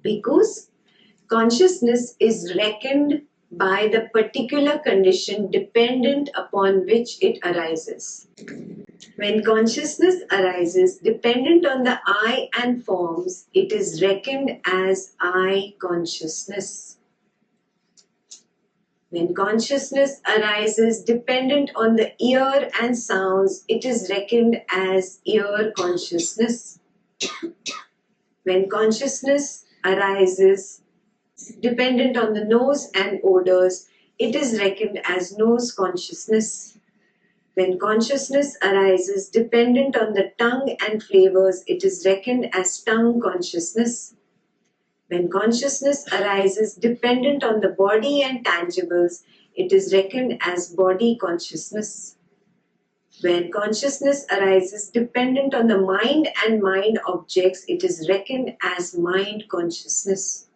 Because consciousness is reckoned by the particular condition dependent upon which it arises. When consciousness arises dependent on the I and forms, it is reckoned as I consciousness. When consciousness arises dependent on the ear and sounds, it is reckoned as ear consciousness. When consciousness arises dependent on the nose and odors, it is reckoned as nose consciousness. When consciousness arises dependent on the tongue and flavors, it is reckoned as tongue consciousness. When consciousness arises dependent on the body and tangibles, it is reckoned as body consciousness. When consciousness arises dependent on the mind and mind objects, it is reckoned as mind consciousness.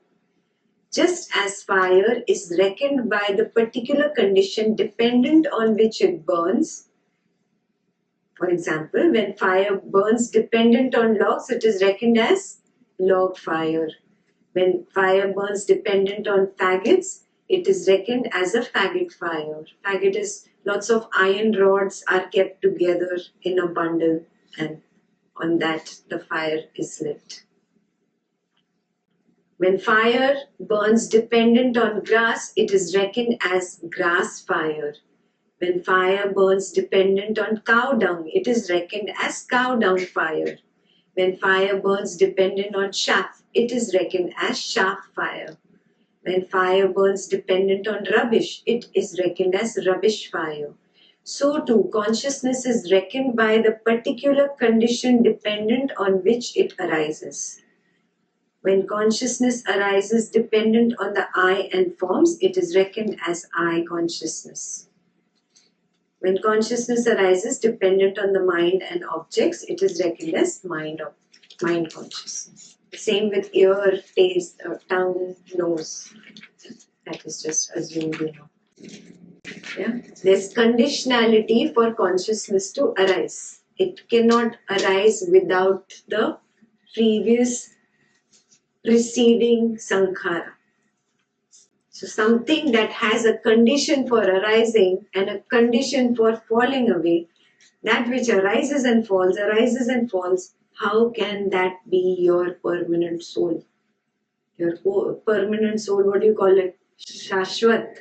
Just as fire is reckoned by the particular condition dependent on which it burns. For example, when fire burns dependent on logs, it is reckoned as log fire. When fire burns dependent on faggots, it is reckoned as a faggot fire. Faggot is lots of iron rods are kept together in a bundle, and on that the fire is lit. When fire burns dependent on grass, it is reckoned as grass fire. When fire burns dependent on cow dung, it is reckoned as cow dung fire. When fire burns dependent on chaff, it is reckoned as chaff fire. When fire burns dependent on rubbish, it is reckoned as rubbish fire. So too, consciousness is reckoned by the particular condition dependent on which it arises. When consciousness arises dependent on the I and forms, it is reckoned as I consciousness. When consciousness arises dependent on the mind and objects, it is reckoned as mind consciousness. Same with ear, taste, tongue, nose. That is just assumed, Yeah? There's conditionality for consciousness to arise. It cannot arise without the previous preceding sankhara. So something that has a condition for arising and a condition for falling away, that which arises and falls, how can that be your permanent soul? Your permanent soul, what do you call it? Shashwat.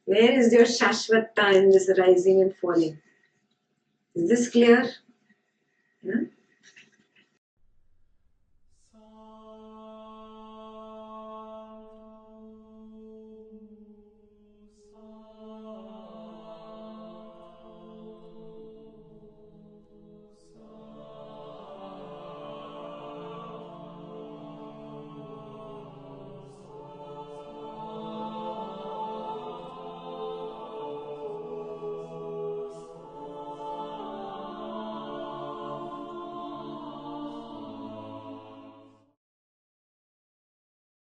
Where is your Shashvatta in this rising and falling? Is this clear?